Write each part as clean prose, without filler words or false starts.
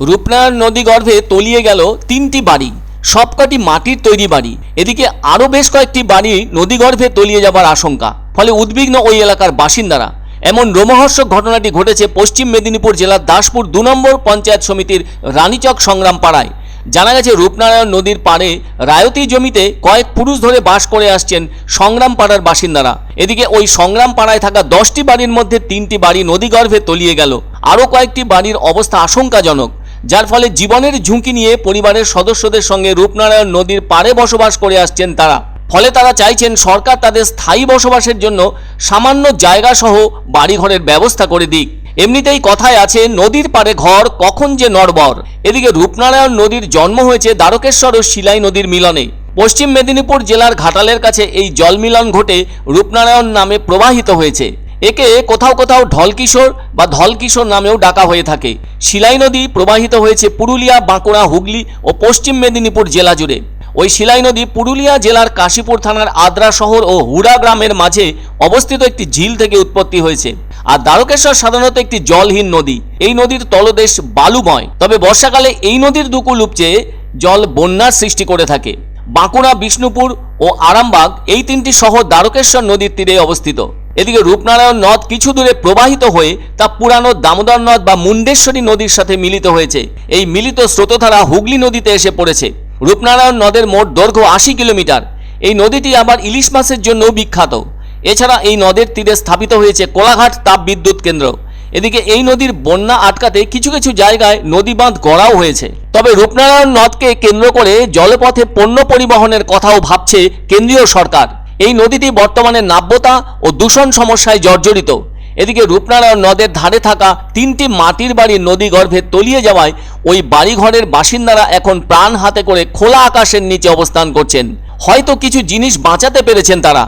রূপনারায়ণ নদী গর্ভে তলিয়ে গেল 3টি বাড়ি, সবকটি মাটির তৈরি বাড়ি। এদিকে আরও বেশ কয়েকটি বাড়ি নদীগর্ভে তলিয়ে যাবার আশঙ্কা, ফলে উদ্বিগ্ন ওই এলাকার বাসিন্দারা। এমন রোমহর্ষক ঘটনাটি ঘটেছে পশ্চিম মেদিনীপুর জেলার দাসপুর 2 নম্বর পঞ্চায়েত সমিতির রানীচক সংগ্রাম পাড়ায়। জানা গেছে রূপনারায়ণ নদীর পাড়ে রায়তি জমিতে কয়েক পুরুষ ধরে বাস করে আসছেন সংগ্রাম পাড়ার বাসিন্দারা। এদিকে ওই সংগ্রাম পাড়ায় থাকা 10টি বাড়ির মধ্যে 3টি বাড়ি নদীগর্ভে তলিয়ে গেল। আরও কয়েকটি বাড়ির অবস্থা আশঙ্কাজনক, যার ফলে জীবনের ঝুঁকি নিয়ে পরিবারের সদস্যদের সঙ্গে রূপনারায়ণ নদীর পাড়ে বসবাস করে আসছেন তারা। ফলে তারা চাইছেন সরকার তাদের স্থায়ী বসবাসের জন্য সামান্য জায়গা সহ বাড়িঘরের ব্যবস্থা করে দিক। এমনিতেই কথায় আছে, নদীর পাড়ে ঘর কখন যে নড়বর। এদিকে রূপনারায়ণ নদীর জন্ম হয়েছে দ্বারকেশ্বর ও শিলাই নদীর মিলনে। পশ্চিম মেদিনীপুর জেলার ঘাটালের কাছে এই জল মিলন ঘটে রূপনারায়ণ নামে প্রবাহিত হয়েছে। একে কোথাও কোথাও ঢলকিশোর বা ধলকিশোর নামেও ডাকা হয়ে থাকে। শিলাই নদী প্রবাহিত হয়েছে পুরুলিয়া, বাঁকুড়া, হুগলি ও পশ্চিম মেদিনীপুর জেলা জুড়ে। ওই শিলাই নদী পুরুলিয়া জেলার কাশীপুর থানার আদ্রা শহর ও হুড়া গ্রামের মাঝে অবস্থিত একটি ঝিল থেকে উৎপত্তি হয়েছে। আর দ্বারকেশ্বর সাধারণত একটি জলহীন নদী। এই নদীর তলদেশ বালুময়, তবে বর্ষাকালে এই নদীর দুকুল উপচে জল বন্যার সৃষ্টি করে থাকে। বাঁকুড়া, বিষ্ণুপুর ও আরামবাগ এই 3টি শহর দ্বারকেশ্বর নদীর তীরে অবস্থিত। এদিকে রূপনারায়ণ নদ কিছু দূরে প্রবাহিত হয়ে তা পুরানো দামোদর নদ বা মুন্ডেশ্বরী নদীর সাথে মিলিত হয়েছে। এই মিলিত স্রোতধারা হুগলি নদীতে এসে পড়েছে। রূপনারায়ণ নদের মোট দৈর্ঘ্য 80 কিলোমিটার। এই নদীটি আবার ইলিশ মাছের জন্য বিখ্যাত। এছাড়া এই নদের তীরে স্থাপিত হয়েছে কোলাঘাট তাপ বিদ্যুৎ কেন্দ্র। এদিকে এই নদীর বন্যা আটকাতে কিছু কিছু জায়গায় নদী বাঁধ গড়াও হয়েছে। তবে রূপনারায়ণ নদকে কেন্দ্র করে জলপথে পণ্য পরিবহনের কথাও ভাবছে কেন্দ্রীয় সরকার। এই নদীটি বর্তমানে নাব্যতা ও দূষণ সমস্যায় জর্জরিত। এদিকে রূপনারায়ণ নদের ধারে থাকা 3টি মাটির বাড়ি নদী গর্ভে তলিয়ে যাওয়ায় ওই বাড়িঘরের বাসিন্দারা এখন প্রাণ হাতে করে খোলা আকাশের নিচে অবস্থান করছেন। হয়তো কিছু জিনিস বাঁচাতে পেরেছেন তারা।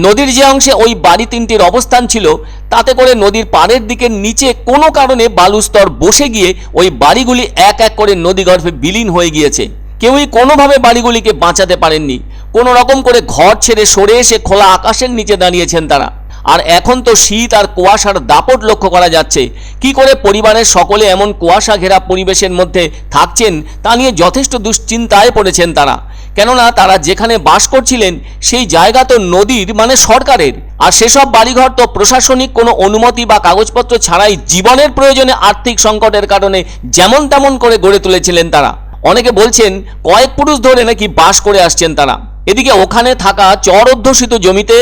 নদীর যে অংশে ওই বাড়ি 3টির অবস্থান ছিল, তাতে করে নদীর পাড়ের দিকে নিচে কোনো কারণে বালুস্তর বসে গিয়ে ওই বাড়িগুলি এক এক করে নদীগর্ভে বিলীন হয়ে গিয়েছে। কেউই কোনোভাবে বাড়িগুলিকে বাঁচাতে পারেননি। কোনো রকম করে ঘর ছেড়ে সরে এসে খোলা আকাশের নিচে দাঁড়িয়েছেন তারা। আর এখন তো শীত আর কুয়াশার দাপট লক্ষ্য করা যাচ্ছে। কি করে পরিবারের সকলে এমন কুয়াশা ঘেরা পরিবেশের মধ্যে থাকছেন তা নিয়ে যথেষ্ট দুশ্চিন্তায় পড়েছেন তারা। কেননা তারা যেখানে বাস করছিলেন সেই জায়গা তো নদীর মানে সরকারের, আর সেসব বাড়িঘর তো প্রশাসনিক কোনো অনুমতি বা কাগজপত্র ছাড়াই জীবনের প্রয়োজনে আর্থিক সংকটের কারণে যেমন তেমন করে গড়ে তুলেছিলেন তারা। অনেকে বলছেন কয়েক পুরুষ ধরে নাকি বাস করে আসছেন তারা। এদিকে ওখানে থাকা চর অধ্যুষিত জমিতে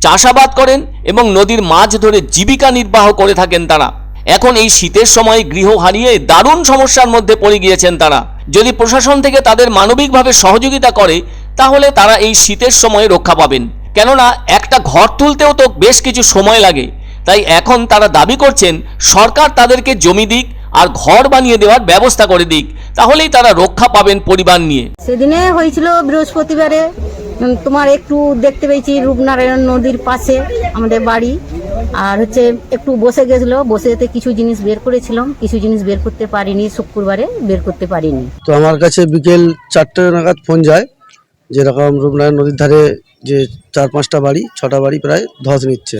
চাষাবাদ করেন এবং নদীর মাছ ধরে জীবিকা নির্বাহ করে থাকেন তারা। এখন এই শীতের সময় গৃহ হারিয়ে দারুণ সমস্যার মধ্যে পড়ে গিয়েছেন তারা। যদি প্রশাসন থেকে তাদের মানবিকভাবে সহযোগিতা করে তাহলে তারা এই শীতের সময় রক্ষা পাবেন। কেননা একটা ঘর তুলতেও তো বেশ কিছু সময় লাগে। তাই এখন তারা দাবি করছেন সরকার তাদেরকে জমি দিক আর ঘর বানিয়ে দেওয়ার ব্যবস্থা করে দিক, তাহলেই তারা রক্ষা পাবেন পরিবার নিয়ে। সেদিনে হয়েছিল বৃহস্পতিবারে, তোমার একটু দেখতে পেয়েছি রূপনারায়ণ নদীর পাশে আমাদের বাড়ি, আর একটু বসে গেছিল, বসে যেতে কিছু জিনিস বের করেছিলাম, কিছু জিনিস বের করতে পারিনি, শুক্রবারে বের করতে পারিনি। তো আমার কাছে বিকেল 4টে নাগাদ ফোন যায়, যেরকম রূপনারায়ণ নদীর ধারে যে 4-5টা বাড়ি 6টা বাড়ি প্রায় ধস নিচ্ছে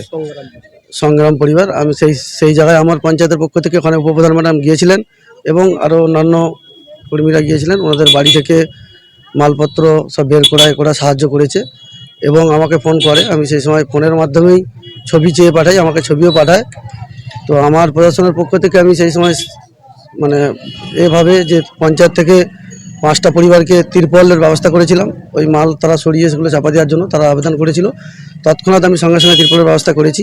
সংগ্রাম পরিবার। আমি সেই জায়গায় আমার পঞ্চায়েতের পক্ষ থেকে ওখানে উপপ্রধান ম্যাডাম গিয়েছিলেন এবং আরও অন্যান্য কর্মীরা গিয়েছিলেন। ওনাদের বাড়ি থেকে মালপত্র সব বের করা সাহায্য করেছে এবং আমাকে ফোন করে। আমি সেই সময় ফোনের মাধ্যমেই ছবি চেয়ে পাঠাই, আমাকে ছবিও পাঠায়। তো আমার প্রশাসনের পক্ষ থেকে আমি সেই সময় মানে এভাবে যে পঞ্চায়েত থেকে 5টা পরিবারকে তিরপলের ব্যবস্থা করেছিলাম। ওই মাল তারা সরিয়ে সেগুলো চাপা দেওয়ার জন্য তারা আবেদন করেছিল। তৎক্ষণাৎ আমি সঙ্গে সঙ্গে তিরপলের ব্যবস্থা করেছি।